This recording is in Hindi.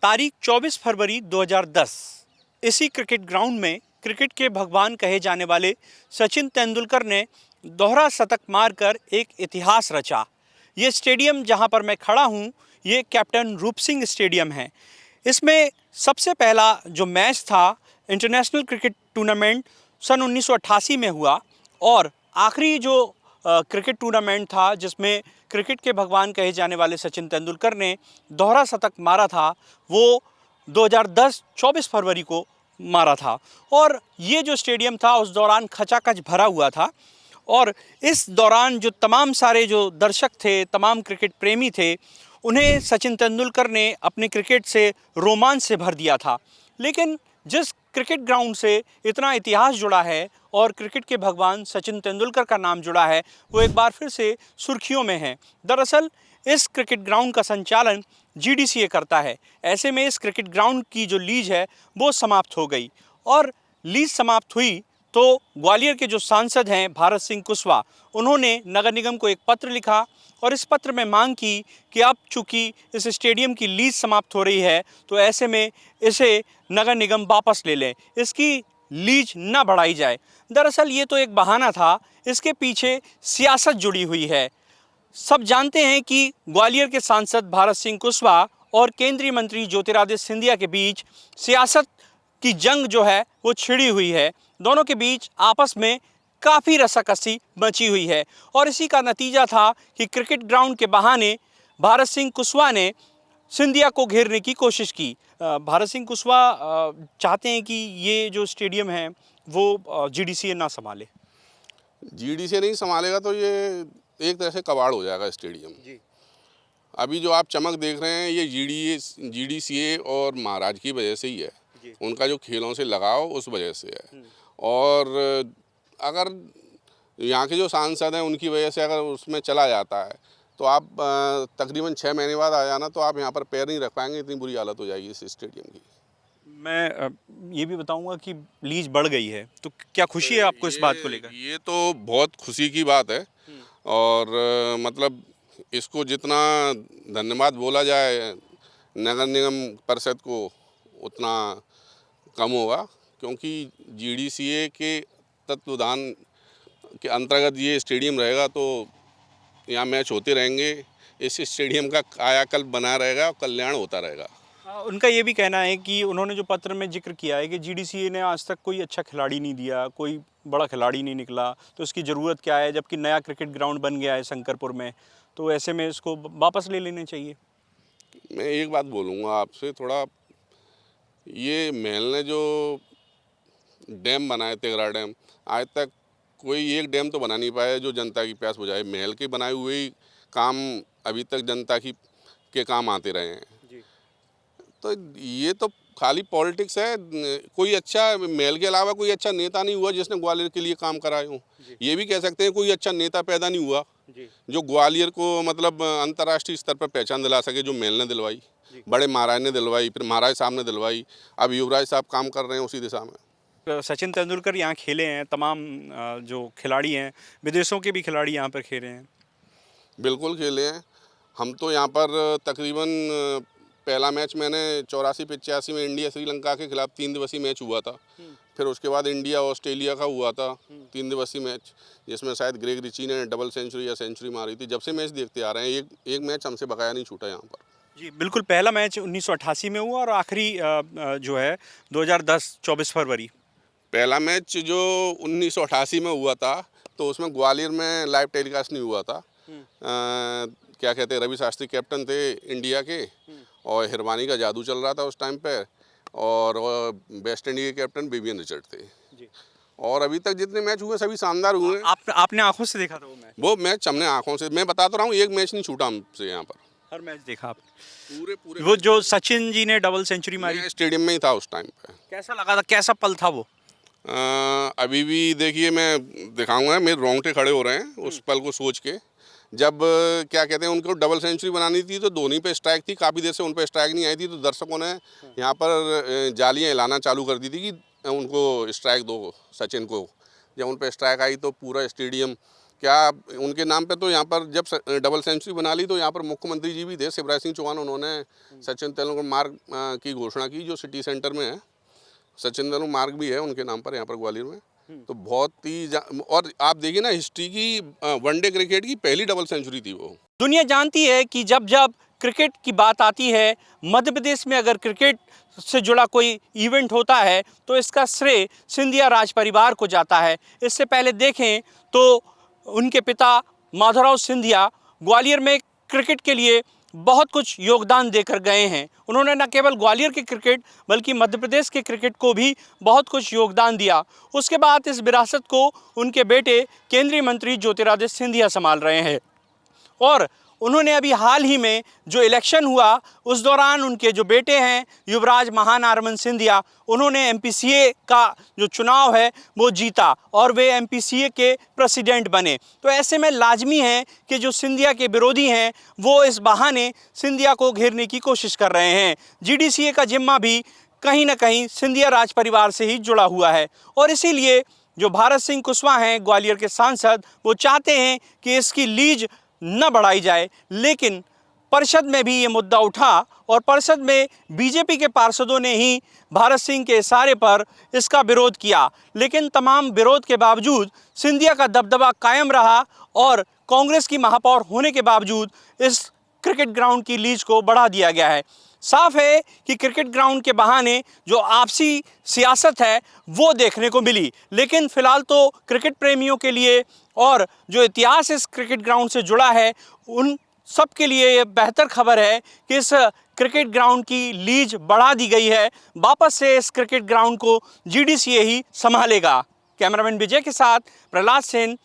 तारीख 24 फरवरी 2010 इसी क्रिकेट ग्राउंड में क्रिकेट के भगवान कहे जाने वाले सचिन तेंदुलकर ने दोहरा शतक मारकर एक इतिहास रचा। ये स्टेडियम जहां पर मैं खड़ा हूं, ये कैप्टन रूप सिंह स्टेडियम है। इसमें सबसे पहला जो मैच था इंटरनेशनल क्रिकेट टूर्नामेंट सन 1988 में हुआ और आखिरी जो क्रिकेट टूर्नामेंट था जिसमें क्रिकेट के भगवान कहे जाने वाले सचिन तेंदुलकर ने दोहरा शतक मारा था, वो 2010 24 फरवरी को मारा था। और ये जो स्टेडियम था उस दौरान खचाखच भरा हुआ था और इस दौरान जो तमाम सारे जो दर्शक थे, तमाम क्रिकेट प्रेमी थे, उन्हें सचिन तेंदुलकर ने अपने क्रिकेट से रोमांच से भर दिया था। लेकिन जिस क्रिकेट ग्राउंड से इतना इतिहास जुड़ा है और क्रिकेट के भगवान सचिन तेंदुलकर का नाम जुड़ा है, वो एक बार फिर से सुर्खियों में है। दरअसल इस क्रिकेट ग्राउंड का संचालन जीडीसीए करता है। ऐसे में इस क्रिकेट ग्राउंड की जो लीज है वो समाप्त हो गई और लीज समाप्त हुई तो ग्वालियर के जो सांसद हैं भारत सिंह कुशवाहा, उन्होंने नगर निगम को एक पत्र लिखा और इस पत्र में मांग की कि अब चूँकि इस स्टेडियम की लीज समाप्त हो रही है तो ऐसे में इसे नगर निगम वापस ले लें, इसकी लीज न बढ़ाई जाए। दरअसल ये तो एक बहाना था, इसके पीछे सियासत जुड़ी हुई है। सब जानते हैं कि ग्वालियर के सांसद भारत सिंह कुशवाहा और केंद्रीय मंत्री ज्योतिरादित्य सिंधिया के बीच सियासत की जंग जो है वो छिड़ी हुई है। दोनों के बीच आपस में काफ़ी रसाकसी मची हुई है और इसी का नतीजा था कि क्रिकेट ग्राउंड के बहाने भारत सिंह कुशवाहा ने सिंधिया को घेरने की कोशिश की। भारत सिंह कुशवाहा चाहते हैं कि ये जो स्टेडियम है वो जीडीसीए ना संभाले। जीडीसीए नहीं संभालेगा तो ये एक तरह से कबाड़ हो जाएगा स्टेडियम जी। अभी जो आप चमक देख रहे हैं ये जीडीसीए और महाराज की वजह से ही है। उनका जो खेलों से लगाव उस वजह से है। और अगर यहाँ के जो सांसद हैं उनकी वजह से अगर उसमें चला जाता है तो आप तकरीबन 6 महीने बाद आ जाना तो आप यहाँ पर पैर नहीं रख पाएंगे, इतनी बुरी हालत हो जाएगी इस स्टेडियम की। मैं ये भी बताऊंगा कि लीज बढ़ गई है, तो क्या खुशी है आपको इस बात को लेकर? ये तो बहुत खुशी की बात है और मतलब इसको जितना धन्यवाद बोला जाए नगर निगम परिषद को उतना कम होगा, क्योंकि जीडीसीए के तत्वाधान के अंतर्गत ये स्टेडियम रहेगा तो यहाँ मैच होते रहेंगे, इस स्टेडियम का कायाकल्प बना रहेगा और कल्याण होता रहेगा। उनका ये भी कहना है कि उन्होंने जो पत्र में जिक्र किया है कि जीडीसीए ने आज तक कोई अच्छा खिलाड़ी नहीं दिया, कोई बड़ा खिलाड़ी नहीं निकला, तो इसकी ज़रूरत क्या है, जबकि नया क्रिकेट ग्राउंड बन गया है शंकरपुर में, तो ऐसे में इसको वापस ले लेने चाहिए। मैं एक बात बोलूँगा आपसे, थोड़ा ये महल ने जो डैम बनाए तेगरा डैम, आज तक कोई एक डैम तो बना नहीं पाया जो जनता की प्यास बुझाए। महल के बनाए हुए ही काम अभी तक जनता के काम आते रहे हैं जी। तो ये तो खाली पॉलिटिक्स है। कोई अच्छा महल के अलावा कोई अच्छा नेता नहीं हुआ जिसने ग्वालियर के लिए काम कराए हों। ये भी कह सकते हैं कोई अच्छा नेता पैदा नहीं हुआ जी, जो ग्वालियर को मतलब अंतर्राष्ट्रीय स्तर पर पहचान दिला सके, जो महल ने दिलवाई, बड़े महाराज ने दिलवाई, फिर महाराज साहब ने दिलवाई, अब युवराज साहब काम कर रहे हैं उसी दिशा में। सचिन तेंदुलकर यहाँ खेले हैं, तमाम जो खिलाड़ी हैं विदेशों के भी खिलाड़ी यहाँ पर खेले हैं। बिल्कुल खेले हैं। हम तो यहाँ पर तकरीबन पहला मैच मैंने 84-85 में इंडिया श्रीलंका के खिलाफ 3 दिवसीय मैच हुआ था। फिर उसके बाद इंडिया ऑस्ट्रेलिया का हुआ था 3 दिवसीय मैच, जिसमें शायद ग्रेग रिची ने डबल सेंचुरी या सेंचुरी मारी थी। जब से मैच देखते आ रहे हैं एक मैच हमसे बकाया नहीं छूटा यहाँ पर जी। बिल्कुल, पहला मैच 1988 में हुआ और आखिरी जो है 2010 24 फरवरी। पहला मैच जो 1988 में हुआ था तो उसमें ग्वालियर में लाइव टेलीकास्ट नहीं हुआ था। क्या कहते हैं, रवि शास्त्री कैप्टन थे इंडिया के और हिरवानी का जादू चल रहा था उस टाइम पे और वेस्ट इंडीज के कैप्टन विवियन रिचर्ड थे जी। और अभी तक जितने मैच हुए सभी शानदार हुए। आपने आंखों से देखा था वो मैच हमने आंखों से, मैं बता तो रहा हूँ, एक मैच नहीं छूटा हमसे यहाँ पर, हर मैच देखा आपने पूरे वो जो सचिन जी ने डबल सेंचुरी मारी स्टेडियम में ही था उस टाइम पे। कैसा लगा था, कैसा पल था वो? अभी भी देखिए मैं दिखाऊंगा, मेरे रोंगटे खड़े हो रहे हैं उस पल को सोच के। जब क्या कहते हैं उनको डबल सेंचुरी बनानी थी तो धोनी पे स्ट्राइक थी, काफ़ी देर से उन पे स्ट्राइक नहीं आई थी, तो दर्शकों ने यहाँ पर जालियाँ हिलाना चालू कर दी थी कि उनको स्ट्राइक दो सचिन को। जब उन पे स्ट्राइक आई तो पूरा स्टेडियम क्या उनके नाम पे तो यहाँ पर जब डबल सेंचुरी बना ली तो यहाँ पर मुख्यमंत्री जी भी थे शिवराज सिंह चौहान, उन्होंने सचिन तेंदुलकर मार्ग की घोषणा की जो सिटी सेंटर में है। सचिन तेंदुलकर मार्ग भी है उनके नाम पर यहाँ पर ग्वालियर में। तो बहुत ही और आप देखिए ना, हिस्ट्री की वनडे क्रिकेट की पहली डबल सेंचुरी थी वो। दुनिया जानती है कि जब जब क्रिकेट की बात आती है, मध्य प्रदेश में अगर क्रिकेट से जुड़ा कोई इवेंट होता है तो इसका श्रेय सिंधिया राज परिवार को जाता है। इससे पहले देखें तो उनके पिता माधवराव सिंधिया ग्वालियर में क्रिकेट के लिए बहुत कुछ योगदान देकर गए हैं। उन्होंने न केवल ग्वालियर के क्रिकेट बल्कि मध्य प्रदेश के क्रिकेट को भी बहुत कुछ योगदान दिया। उसके बाद इस विरासत को उनके बेटे केंद्रीय मंत्री ज्योतिरादित्य सिंधिया संभाल रहे हैं और उन्होंने अभी हाल ही में जो इलेक्शन हुआ उस दौरान उनके जो बेटे हैं युवराज महानारमन सिंधिया, उन्होंने एमपीसीए का जो चुनाव है वो जीता और वे एमपीसीए के प्रेसिडेंट बने। तो ऐसे में लाजमी है कि जो सिंधिया के विरोधी हैं वो इस बहाने सिंधिया को घेरने की कोशिश कर रहे हैं। जीडीसीए का जिम्मा भी कहीं ना कहीं सिंधिया राज परिवार से ही जुड़ा हुआ है और इसीलिए जो भारत सिंह कुशवाहा हैं ग्वालियर के सांसद, वो चाहते हैं कि इसकी लीज न बढ़ाई जाए। लेकिन परिषद में भी ये मुद्दा उठा और परिषद में बीजेपी के पार्षदों ने ही भारत सिंह के इशारे पर इसका विरोध किया। लेकिन तमाम विरोध के बावजूद सिंधिया का दबदबा कायम रहा और कांग्रेस की महापौर होने के बावजूद इस क्रिकेट ग्राउंड की लीज को बढ़ा दिया गया है। साफ है कि क्रिकेट ग्राउंड के बहाने जो आपसी सियासत है वो देखने को मिली, लेकिन फिलहाल तो क्रिकेट प्रेमियों के लिए और जो इतिहास इस क्रिकेट ग्राउंड से जुड़ा है उन सब के लिए ये बेहतर खबर है कि इस क्रिकेट ग्राउंड की लीज बढ़ा दी गई है। वापस से इस क्रिकेट ग्राउंड को जीडीसीए ही संभालेगा। कैमरामैन विजय के साथ प्रहलाद सेन,